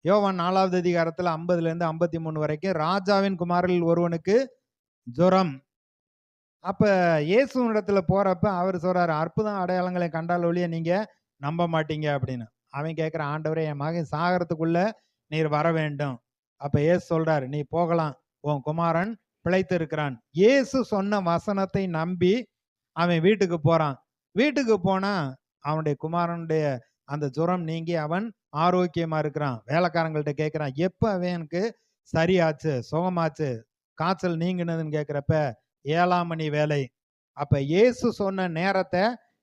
யோவான் 4வது அதிகாரத்துல 50லேருந்து 53 வரைக்கும் ராஜாவின் குமாரரில் ஒருவனுக்கு ஜுரம். அப்ப இயேசுவினிடத்துல போறப்ப அவர் சொல்றாரு, அற்புதம் அடையாளங்களை கண்டால் ஒழிய நீங்க நம்ப மாட்டீங்க அப்படின்னு. அவன் கேட்கிறான், ஆண்டவரே என் மகன் சாகறதுக்குள்ள நீர் வர வேண்டும். அப்ப இயேசு சொல்றாரு, நீ போகலாம், உன் குமாரன் பிழைத்து இருக்கிறான். இயேசு சொன்ன வசனத்தை நம்பி அவன் வீட்டுக்கு போறான். வீட்டுக்கு போனா அவனுடைய குமாரனுடைய அந்த ஜுரம் நீங்கி அவன் ஆரோக்கியமா இருக்கிறான். வேலைக்காரங்கள்ட்ட கேட்கிறான், எப்ப அவனுக்கு சரியாச்சு, சுகமாச்சு, காய்ச்சல் நீங்கினதுன்னு கேட்கிறப்ப 7ஆம் மணி வேலை. அப்ப இயேசு சொன்ன நேரத்தை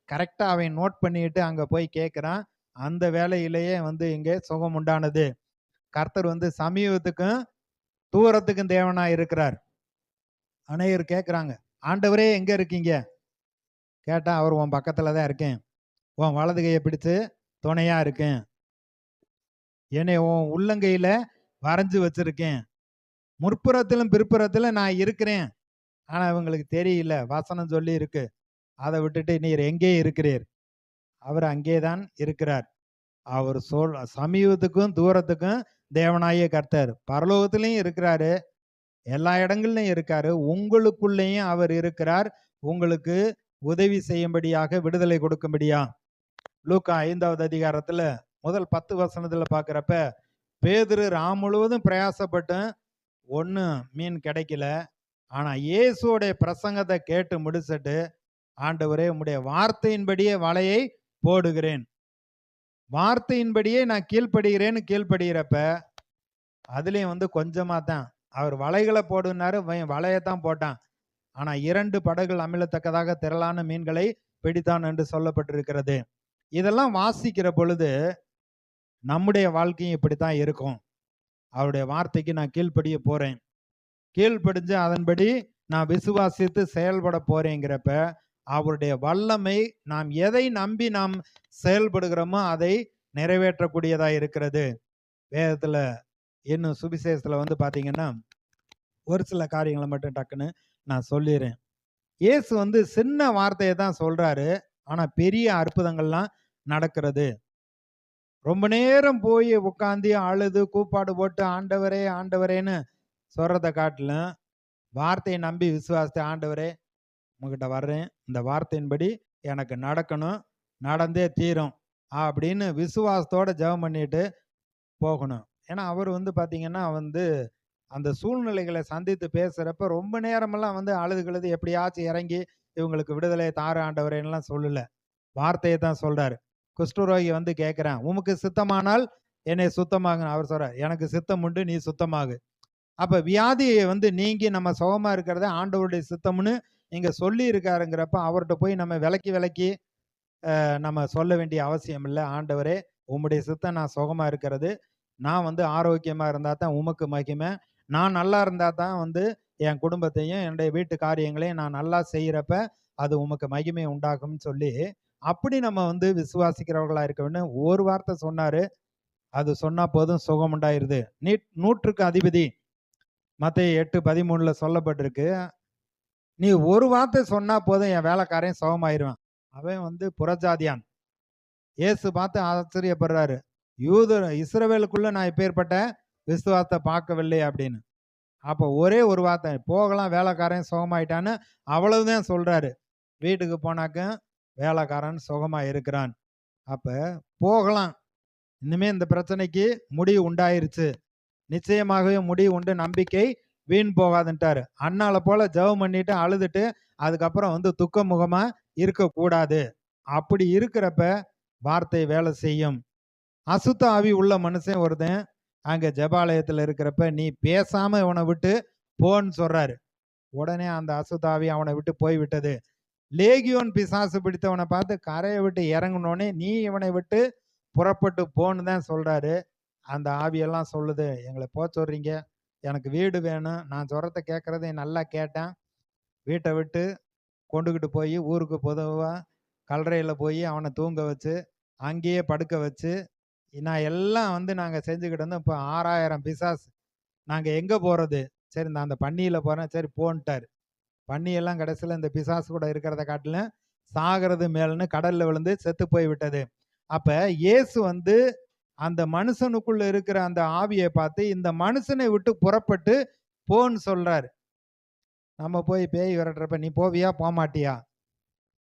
கரெக்டா அவன் நோட் பண்ணிட்டு அங்க போய் கேட்கிறான். அந்த வேலையிலேயே இங்கே சுகம் உண்டானது. கர்த்தர் சமீபத்துக்கும் தூரத்துக்கும் தேவனா இருக்கிறார். அநேகர் கேட்கிறாங்க, ஆண்டவரே எங்க இருக்கீங்க கேட்டா, அவர் உன் பக்கத்துல தான் இருக்கேன், உன் வலது கையை பிடிச்சு துணையா இருக்கேன், என்னை உன் உள்ளங்கையில வரைஞ்சு வச்சிருக்கேன், முற்புறத்திலும் பிற்புறத்திலும் நான் இருக்கிறேன். ஆனா இவங்களுக்கு தெரியல, வசனம் சொல்லி இருக்கு. அதை விட்டுட்டு நீர் எங்கே இருக்கிறீர்? அவர் அங்கேதான் இருக்கிறார். அவர் சமீபத்துக்கும் தூரத்துக்கும் தேவனாய கர்த்தர். பரலோகத்திலையும் இருக்கிறாரு, எல்லா இடங்கள்லையும் இருக்காரு, உங்களுக்குள்ளேயும் அவர் இருக்கிறார். உங்களுக்கு உதவி செய்யும்படியாக, விடுதலை கொடுக்கும்படியா. லூக்கா 5வது அதிகாரத்துல முதல் 10 வசனத்துல பாக்குறப்ப, பேதுரு ராம் முழுவதும் பிரயாசப்பட்டும் ஒன்னும் மீன் கிடைக்கல. ஆனா இயேசுடைய பிரசங்கத்தை கேட்டு முடிச்சிட்டு, ஆண்டவரே உம்முடைய வார்த்தையின்படியே வலையை போடுகிறேன், வார்த்தையின்படியே நான் கீழ்ப்படுகிறேன்னு கீழ்ப்படுகிறப்ப, அதுலயும் கொஞ்சமா தான் அவர் வலைகளை போடுனாரு, வலையத்தான் போட்டான். ஆனா 2 படகுகள் அமிழத்தக்கதாக திரளான மீன்களை பிடித்தான் என்று சொல்லப்பட்டிருக்கிறது. இதெல்லாம் வாசிக்கிற பொழுது நம்முடைய வாழ்க்கையும் இப்படித்தான் இருக்கும். அவருடைய வார்த்தைக்கு நான் கீழ்ப்படிய போறேன், கீழ்ப்படிஞ்சு அதன்படி நான் விசுவாசித்து செயல்பட போறேங்கிறப்ப, அவருடைய வல்லமை நாம் எதை நம்பி நாம் செயல்படுகிறோமோ அதை நிறைவேற்றக்கூடியதா இருக்கிறது. வேதத்துல இன்னும் சுவிசேஷத்துல பாத்தீங்கன்னா ஒரு சில காரியங்களை மட்டும் டக்குன்னு நான் சொல்லிடுறேன். இயேசு சின்ன வார்த்தையை தான் சொல்றாரு, ஆனா பெரிய அற்புதங்கள்லாம் நடக்கிறது. ரொம்ப நேரம் போய் உட்காந்து அழுது கூப்பாடு போட்டு ஆண்டவரே ஆண்டவரேன்னு சொல்றதை காட்டிலும், வார்த்தையை நம்பி விசுவாசித்து, ஆண்டவரே உங்ககிட்ட வர்றேன், இந்த வார்த்தையின்படி எனக்கு நடக்கணும், நடந்தே தீரும் அப்படின்னு விசுவாசத்தோட ஜெபம் பண்ணிட்டு போகணும். ஏன்னா அவர் பாத்தீங்கன்னா அந்த சூழ்நிலைகளை சந்தித்து பேசுறப்ப ரொம்ப நேரமெல்லாம் அழுது கழுது எப்படியாச்சும் இறங்கி இவங்களுக்கு விடுதலையை தார ஆண்டவரேன்னுலாம் சொல்லல, வார்த்தையை தான் சொல்றாரு. குஷ்டரோகி கேட்கிறான், உமக்கு சித்தமானால் என்னை சுத்தமாகு. அவர் சொல்றார், எனக்கு சித்தம் உண்டு, நீ சுத்தமாகு. அப்ப வியாதியை நீங்கி நம்ம சுகமா இருக்கிறத ஆண்டவருடைய சித்தம்னு இங்க சொல்லி இருக்காருங்கிறப்ப, அவர்கிட்ட போய் நம்ம விலக்கி நம்ம சொல்ல வேண்டிய அவசியம் இல்லை. ஆண்டவரே உம்முடைய சித்தம் நான் சுகமா இருக்கிறது, நான் ஆரோக்கியமா இருந்தா தான் உமக்கு மகிமை, நான் நல்லா இருந்தா தான் என் குடும்பத்தையும் என்னுடைய வீட்டு காரியங்களையும் நான் நல்லா செய்யறப்ப அது உமக்கு மகிமை உண்டாகும்னு சொல்லி, அப்படி நம்ம விசுவாசிக்கிறவர்களா இருக்க வேண்டும். ஒரு வார்த்தை சொன்னாரு, அது சொன்னா போதும், சுகம் உண்டாயிருது. 100க்கு அதிபதி மத்தேயு 8:13 சொல்லப்பட்டிருக்கு. நீ ஒரு வார்த்தை சொன்னா போதும், என் வேலைக்காரன் சுகமாயிருவான். அவன் புறஜாதியான். இயேசு பார்த்து ஆச்சரியப்படுறாரு, இஸ்ரவேலுக்குள்ள நான் இப்பேற்பட்ட விசுவாசத்தை பார்க்கவில்லை அப்படின்னு. அப்போ ஒரே ஒரு வார்த்தை, போகலாம் வேலைக்காரன் சுகமாயிட்டான்னு அவ்வளவுதான் சொல்றாரு. வீட்டுக்கு போனாக்க வேலைக்காரன் சுகமா இருக்கிறான். அப்ப போகலாம், இனிமே இந்த பிரச்சனைக்கு முடிவு உண்டாயிருச்சு, நிச்சயமாகவே முடிவு உண்டு, நம்பிக்கை வீண் போகாதுன்ட்டாரு. அண்ணால போல ஜெபம் பண்ணிட்டு அழுதுட்டு அதுக்கப்புறம் துக்க முகமா இருக்கக்கூடாது. அப்படி இருக்கிறப்ப வார்த்தை வேலை செய்யும். அசுத்த ஆவி உள்ள மனுஷன் ஒருத்தன் அங்க ஜெபாலயத்துல இருக்கிறப்ப, நீ பேசாம இவனை விட்டு போன்னு சொல்றாரு. உடனே அந்த அசுத்த ஆவி அவனை விட்டு போய்விட்டது. லேகியோன் பிசாசு பிடித்தவனை பார்த்து கரையை விட்டு இறங்கினோடனே, நீ இவனை விட்டு புறப்பட்டு போன்னு தான் சொல்றாரு. அந்த ஆவியெல்லாம் சொல்லுது, எங்களை போக சொல்றீங்க, எனக்கு வீடு வேணும், நான் சொல்றத கேட்கறதை நல்லா கேட்டேன், வீட்டை விட்டு கொண்டுகிட்டு போய் ஊருக்கு பொதுவா கல்லறையில போய் அவனை தூங்க வச்சு அங்கேயே படுக்க வச்சு நான் எல்லாம் நாங்கள் செஞ்சுக்கிட்டு இருந்தோம். இப்போ 6000 பிசாசு, நாங்கள் எங்கே போகிறது? சரி நான் அந்த பன்னியில் போகிறேன், சரி போன்ட்டார். பன்னியெல்லாம் கடைசியில் இந்த பிசாசு கூட இருக்கிறத காட்டிலும் சாகிறது மேல்னு கடலில் விழுந்து செத்து போய் விட்டது. அப்போ இயேசு அந்த மனுஷனுக்குள்ள இருக்கிற அந்த ஆவியை பார்த்து இந்த மனுஷனை விட்டு புறப்பட்டு போன்னு சொல்றாரு. நம்ம போய் பேய் விரட்டுறப்ப நீ போவியா போமாட்டியா?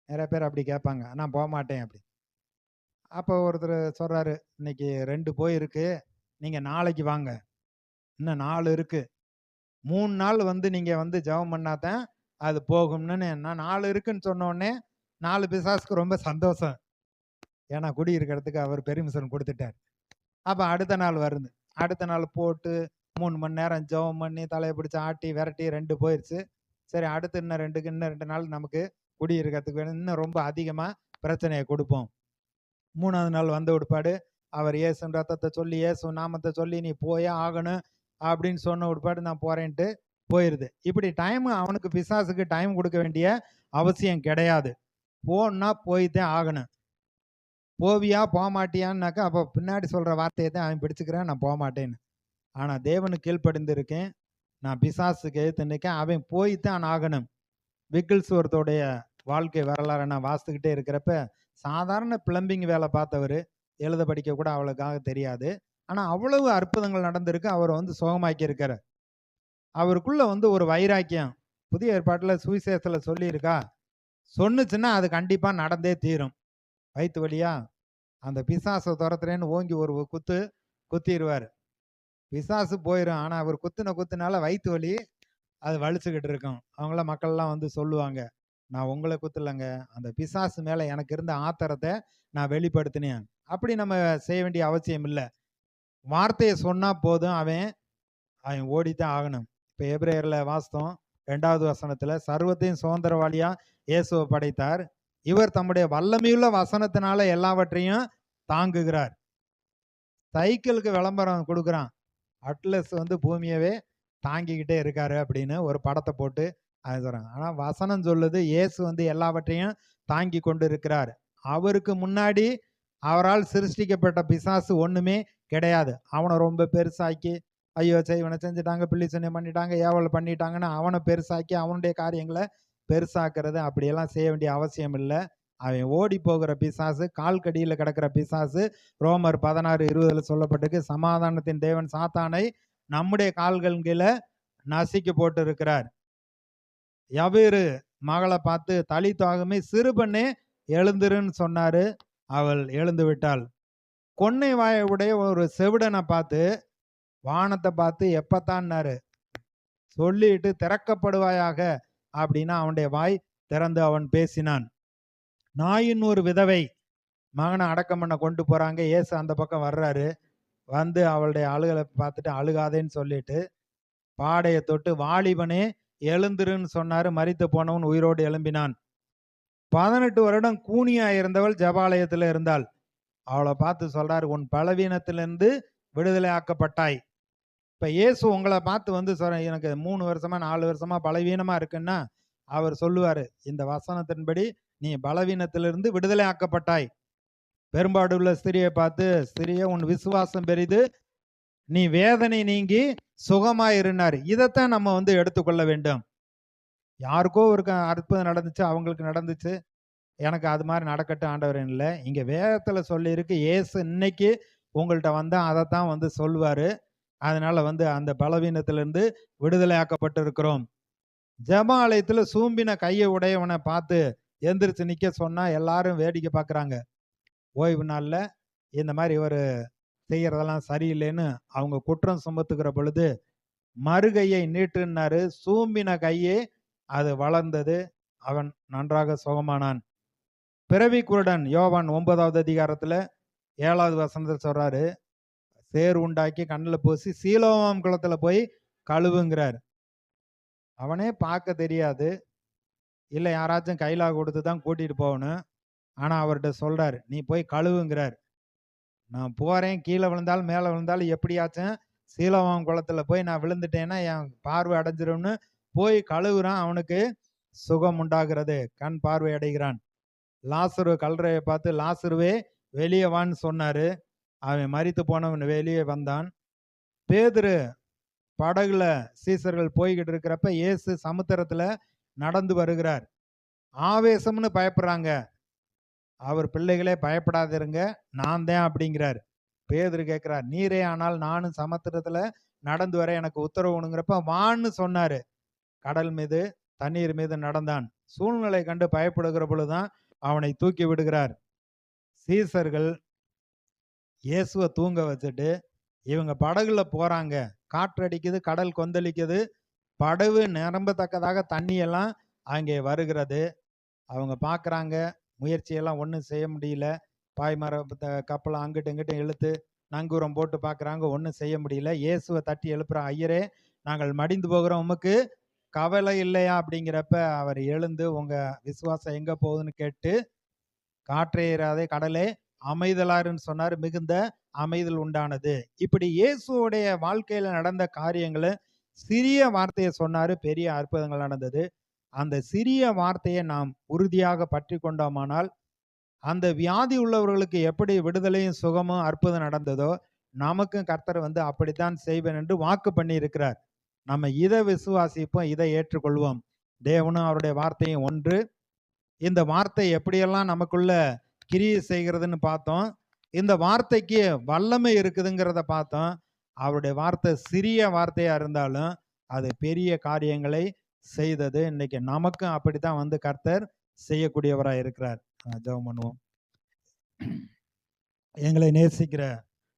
நிறைய பேர் அப்படி கேட்பாங்க. நான் போமாட்டேன் அப்படி. அப்போ ஒருத்தர் சொல்றாரு, இன்னைக்கு 2 போயிருக்கு, நீங்க நாளைக்கு வாங்க. இன்னும் 4 இருக்கு. 3 நாள் வந்து நீங்க வந்து ஜெபம் பண்ணாதான் அது போகும்னு நான் 4 இருக்குன்னு சொன்ன உடனே 4 பிசாசுக்கு ரொம்ப சந்தோஷம். ஏன்னா குடியிருக்கிறதுக்கு அவர் பெர்மிஷன் கொடுத்துட்டார். அப்ப அடுத்த நாள் வருது. அடுத்த நாள் போட்டு 3 மணி நேரம் ஜெபம் பண்ணி தலையை பிடிச்சு ஆட்டி விரட்டி 2 போயிருச்சு. சரி, அடுத்து இன்னும் 2 நாள் நமக்கு குடியிருக்கிறதுக்கு வேணும். இன்னும் ரொம்ப அதிகமா பிரச்சனையை கொடுப்போம். 3வது நாள் வந்த உட்பாடு அவர் இயேசுவின் ரத்தத்தை சொல்லி இயேசு நாமத்தை சொல்லி நீ போயே ஆகணும் அப்படின்னு சொன்ன உட்பாடு நான் போறேன்ட்டு போயிருது. இப்படி அவனுக்கு பிசாசுக்கு டைம் கொடுக்க வேண்டிய அவசியம் கிடையாது. போன்னா போய்தான் ஆகணும். போவியா போமாட்டியான்னாக்கா அப்போ பின்னாடி சொல்ற வார்த்தையை தான் அவன் பிடிச்சுக்கிறேன், நான் போமாட்டேன்னு. ஆனா தேவனுக்கு கீழ்ப்படிந்து இருக்கேன், நான் பிசாசுக்கு எதிர்த்து நிற்கேன், அவன் போய்த்தான் ஆகணும். விக்கில்ஸ்வரத்தோடைய வாழ்க்கை வரலாறு நான் வாசித்துக்கிட்டே இருக்கிறப்ப சாதாரண பிளம்பிங் வேலை பார்த்தவர், எழுத படிக்க கூட அவளுக்காக தெரியாது. ஆனா அவ்வளவு அற்புதங்கள் நடந்திருக்கு. அவர் வந்து சுகமாக்கி இருக்காரு. அவருக்குள்ள வந்து ஒரு வைராக்கியம் புதிய ஏற்பாட்டுல சுவிசேஷத்துல சொல்லியிருக்கா, சொன்னுச்சுன்னா அது கண்டிப்பா நடந்தே தீரும். வயிற்று வலியா அந்த பிசாசை துரத்துறேன்னு ஓங்கி ஒரு குத்திடுவார். பிசாசு போயிடும். ஆனா அவர் குத்துனால வயிற்று வலி அது வலிச்சுக்கிட்டு இருக்கும். அவங்கள மக்கள்லாம் வந்து சொல்லுவாங்க, நான் உங்களை குத்தலைங்க, அந்த பிசாசு மேல எனக்கு இருந்த ஆத்திரத்தை நான் வெளிப்படுத்தினேன். அப்படி நம்ம செய்ய வேண்டிய அவசியம் இல்லை. வார்த்தையை சொன்னா போதும், அவன் ஓடித்தான் ஆகணும். இப்ப எபிரேயர்ல வாஸ்தவம் 2வது வசனத்துல சர்வத்தையும் சுதந்திரவாளியா இயேசுவை படைத்தார். இவர் தம்முடைய வல்லமையுள்ள வசனத்தினால எல்லாவற்றையும் தாங்குகிறார். சைக்கிளுக்கு விளம்பரம் கொடுக்குறான், அட்லஸ் வந்து பூமியவே தாங்கிக்கிட்டே இருக்காரு அப்படின்னு ஒரு படத்தை போட்டு அது சொல்றாங்க. ஆனா வசனம் சொல்லுது இயேசு வந்து எல்லாவற்றையும் தாங்கி கொண்டு இருக்கிறார். அவருக்கு முன்னாடி அவரால் சிருஷ்டிக்கப்பட்ட பிசாசு ஒண்ணுமே கிடையாது. அவனை ரொம்ப பெருசாக்கி ஐயோ இவனை செஞ்சுட்டாங்க, பிள்ளைச்சனை பண்ணிட்டாங்க, ஏவல் பண்ணிட்டாங்கன்னு அவனை பெருசாக்கி அவனுடைய காரியங்களை பெருசாக்குறது அப்படியெல்லாம் செய்ய வேண்டிய அவசியம் இல்லை. அவன் ஓடி போகிற பிசாசு, கால் கடியில் கிடக்கிற பிசாசு. ரோமர் 16:20 சொல்லப்பட்டிருக்கு, சமாதானத்தின் தேவன் சாத்தானை நம்முடைய கால்கள் கீழே நசுக்கி போட்டு இருக்கிறார். யவீரு மகளை பார்த்து தலித்தாகுமே சிறுபண்ணே எழுந்துருன்னு சொன்னாரு, அவள் எழுந்து விட்டாள். கொன்னை வாயை உடைய ஒரு செவிடனை பார்த்து வானத்தை பார்த்து எப்பத்தான்னாரு சொல்லிட்டு திறக்கப்படுவாயாக அப்படின்னா அவனுடைய வாய் திறந்து அவன் பேசினான். நாயின் ஒரு விதவை மகனை அடக்கம் பண்ண கொண்டு போறாங்க. இயேசு அந்த பக்கம் வர்றாரு. வந்து அவளுடைய அழுகலை பார்த்துட்டு அழுகாதேன்னு சொல்லிட்டு பாடையை தொட்டு வாலிபனே எழுந்துருன்னு சொன்னாரு. மரித்து போனவன் உயிரோடு எழும்பினான். 18 வருடம் கூனியா இருந்தவள் ஜபாலயத்தில் இருந்தாள். அவளை பார்த்து சொல்றாரு, உன் பலவீனத்திலிருந்து விடுதலை ஆக்கப்பட்டாய். இப்ப இயேசு உங்களை பார்த்து வந்து சொல்ற, எனக்கு 3 வருஷமா 4 வருஷமா பலவீனமா இருக்குன்னா அவர் சொல்லுவாரு, இந்த வசனத்தின்படி நீ பலவீனத்திலிருந்து விடுதலை ஆக்கப்பட்டாய். பெரும்பாடுள்ள ஸ்திரியை பார்த்து, ஸ்திரியே உன் விசுவாசம் பெரிது, நீ வேதனை நீங்கி சுகமாயிருந்தார். இதைத்தான் நம்ம வந்து எடுத்துக்கொள்ள வேண்டும். யாருக்கோ ஒரு அற்புதம் நடந்துச்சு, அவங்களுக்கு நடந்துச்சு, எனக்கு அது மாதிரி நடக்கட்டும் ஆண்டவரேன் இல்லை. இங்க வேதத்துல சொல்லி இருக்கு, இயேசு இன்னைக்கு உங்கள்கிட்ட வந்தா அதைத்தான் வந்து சொல்லுவாரு. அதனால வந்து அந்த பலவீனத்திலிருந்து விடுதலை ஆக்கப்பட்டு இருக்கிறோம். ஜெப ஆலயத்துல சூம்பின கையை உடையவனை பார்த்து எந்திரிச்சு நிக்க சொன்னா எல்லாரும் வேடிக்கை பார்க்குறாங்க. ஓய்வு நாள்ல இந்த மாதிரி இவர் செய்யறதெல்லாம் சரியில்லைன்னு அவங்க குற்றம் சுமத்துக்கிற பொழுது மறுகையை நீட்டுன்னாரு. சூம்பின கையே அது வளர்ந்தது, அவன் நன்றாக சுகமானான். பிறவி குருடன் யோவான் 9வது அதிகாரத்துல 7வது வசனத்தில் சொல்றாரு, சேர் உண்டாக்கி கண்ணில் பூசி சீலோவாம் குளத்துல போய் கழுவுங்கிறார். அவனே பார்க்க தெரியாது, இல்லை யாராச்சும் கையில கொடுத்து தான் கூட்டிட்டு போகணும். ஆனா அவர்கிட்ட சொல்றாரு, நீ போய் கழுவுங்கிறார். நான் போறேன், கீழே விழுந்தாலும் மேலே விழுந்தாலும் எப்படியாச்சும் சீலோவாம் குளத்துல போய் நான் விழுந்துட்டேன்னா என் பார்வை அடைஞ்சிரும்னு போய் கழுவுறான். அவனுக்கு சுகம் உண்டாகிறது, கண் பார்வை அடைகிறான். லாசரு கல்றையை பார்த்து லாசருவே வெளியே வான்னு சொன்னாரு. அவன் மரித்து போனவன் வெளியே வந்தான். பேதுரு படகுல சீசர்கள் போய்கிட்டு இருக்கிறப்ப இயேசு சமுத்திரத்துல நடந்து வருகிறார். ஆவேசம்னு பயப்படுறாங்க. அவர் பிள்ளைகளே பயப்படாதிருங்க, நான் தான் அப்படிங்கிறார். பேதுரு கேட்கிறார், நீரே ஆனால் நானும் சமுத்திரத்துல நடந்து வர எனக்கு உத்தரவுணுங்கிறப்ப வான்னு சொன்னாரு. கடல் மீது தண்ணீர் மீது நடந்தான். சூழ்நிலை கண்டு பயப்படுகிற பொழுதுதான் அவனை தூக்கி விடுகிறார். சீசர்கள் இயேசுவை தூங்க வச்சுட்டு இவங்க படகுல போறாங்க. காற்றடிக்குது, கடல் கொந்தளிக்குது, படகு நிரம்பத்தக்கதாக தண்ணி எல்லாம் அங்கே வருகிறது. அவங்க பார்க்குறாங்க, முயற்சியெல்லாம் ஒன்றும் செய்ய முடியல. பாய்மர கப்பலை அங்கிட்டும் இங்கிட்டும் இழுத்து நங்கூரம் போட்டு பார்க்குறாங்க, ஒன்றும் செய்ய முடியல. இயேசுவை தட்டி எழுப்புறான், ஐயரே நாங்கள் மடிந்து போகிறோம், உமக்கு கவலை இல்லையா அப்படிங்கிறப்ப அவர் எழுந்து உங்க விசுவாசம் எங்க போகுதுன்னு கேட்டு, காற்றேறாதே கடலே அமைதலாருன்னு சொன்னார். மிகுந்த அமைதல் உண்டானது. இப்படி இயேசுடைய வாழ்க்கையில நடந்த காரியங்களை சிறிய வார்த்தையை சொன்னாரு, பெரிய அற்புதங்கள் நடந்தது. அந்த சிறிய வார்த்தையை நாம் உறுதியாக பற்றி கொண்டோமானால், அந்த வியாதி உள்ளவர்களுக்கு எப்படி விடுதலையும் சுகமும் அற்புதம் நடந்ததோ, நமக்கும் கர்த்தர் அப்படித்தான் செய்வேன் என்று வாக்கு பண்ணி இருக்கிறார். நம்ம இதை விசுவாசிப்போம், இதை ஏற்றுக்கொள்வோம். தேவனும் அவருடைய வார்த்தையும் ஒன்று. இந்த வார்த்தை எப்படியெல்லாம் நமக்குள்ள கிரியை செய்கிறதுன்னு பார்த்தோம். இந்த வார்த்தைக்கு வல்லமை இருக்குதுங்கிறத பார்த்தோம். அவருடைய வார்த்தை சிறிய வார்த்தையா இருந்தாலும் அது பெரிய காரியங்களை செய்தது. இன்னைக்கு நமக்கும் அப்படித்தான் கர்த்தர் செய்யக்கூடியவராக இருக்கிறார். ஜெபம் பண்ணுவோம். எங்களை நேசிக்கிற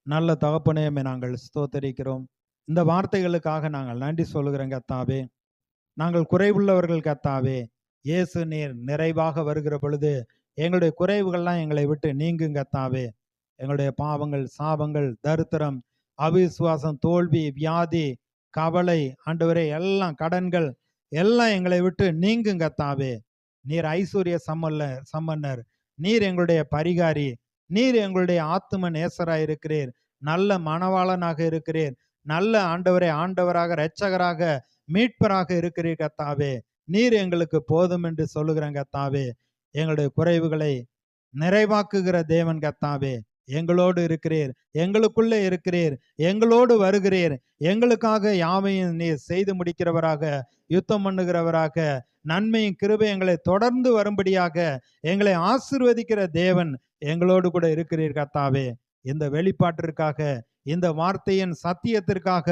நல்ல தகப்பனே, நாங்கள் ஸ்தோத்தரிக்கிறோம். இந்த வார்த்தைகளுக்காக நாங்கள் நன்றி சொல்லுகிறோம் கர்த்தாவே. நாங்கள் குறைவுள்ளவர்கள் கர்த்தாவே. இயேசு நீர் நிறைவாக வருகிற பொழுது எங்களுடைய குறைவுகள்லாம் எங்களை விட்டு நீங்குங்க கர்த்தாவே. எங்களுடைய பாவங்கள், சாபங்கள், தரித்திரம், அவிசுவாசம், தோல்வி, வியாதி, கவலை, ஆண்டவரே எல்லாம் கடன்கள் எல்லாம் எங்களை விட்டு நீங்குங்க கர்த்தாவே. நீர் ஐஸ்வர்ய சம்பன்னர், நீர் எங்களுடைய பரிகாரி, நீர் எங்களுடைய ஆத்தும நேசராக இருக்கிறீர், நல்ல மணவாளனாக இருக்கிறீர், நல்ல ஆண்டவராக இரட்சகராக மீட்பராக இருக்கிறீர் கர்த்தாவே. நீர் எங்களுக்கு போதும் என்று சொல்லுகிறேன் கர்த்தாவே. எங்களுடைய குறைவுகளை நிறைவாக்குகிற தேவன் கர்த்தாவே. எங்களோடு இருக்கிறீர், எங்களுக்குள்ளே இருக்கிறீர், எங்களோடு வருகிறீர். எங்களுக்காக யாவையும் நீர் செய்து முடிக்கிறவராக, யுத்தம் பண்ணுகிறவராக, நன்மையும் கிருபை எங்களை தொடர்ந்து வரும்படியாக எங்களை ஆசீர்வதிக்கிற தேவன் எங்களோடு கூட இருக்கிறீர் கர்த்தாவே. இந்த வெளிப்பாட்டிற்காக, இந்த வார்த்தையின் சத்தியத்திற்காக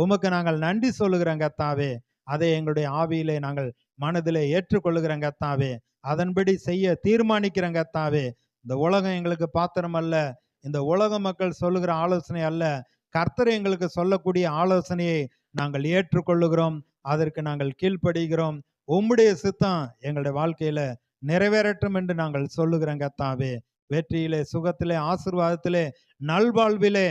உமக்கு நாங்கள் நன்றி சொல்லுகிறோம் கர்த்தாவே. அதை எங்களுடைய ஆவியிலே நாங்கள் மனதிலே ஏற்றுக்கொள்ளுகிறோம் கர்த்தாவே. அதன்படி செய்ய தீர்மானிக்கிறோம் கர்த்தாவே. இந்த உலகம் எங்களுக்கு பாத்திரம் அல்ல, இந்த உலக மக்கள் சொல்லுகிற ஆலோசனை அல்ல, கர்த்தர் எங்களுக்கு சொல்லக்கூடிய ஆலோசனையை நாங்கள் ஏற்றுக்கொள்ளுகிறோம். அதற்கு நாங்கள் கீழ்ப்படுகிறோம். உம்முடைய சித்தம் எங்களுடைய வாழ்க்கையில நிறைவேறட்டும் என்று நாங்கள் சொல்லுகிறோம் கர்த்தாவே. வெற்றியிலே, சுகத்திலே, ஆசீர்வாதத்திலே, நல்வாழ்விலே,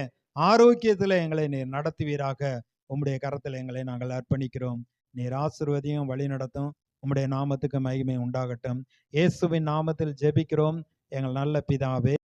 ஆரோக்கியத்திலே எங்களை நீர் நடத்துவீராக. உம்முடைய கரத்தில் எங்களை நாங்கள் அர்ப்பணிக்கிறோம். நீர் ஆசீர்வதியும் வழி நடத்தும். உம்முடைய நாமத்துக்கு மகிமை உண்டாகட்டும். இயேசுவின் நாமத்தில் ஜெபிக்கிறோம் எங்கள் நல்ல பிதாவே.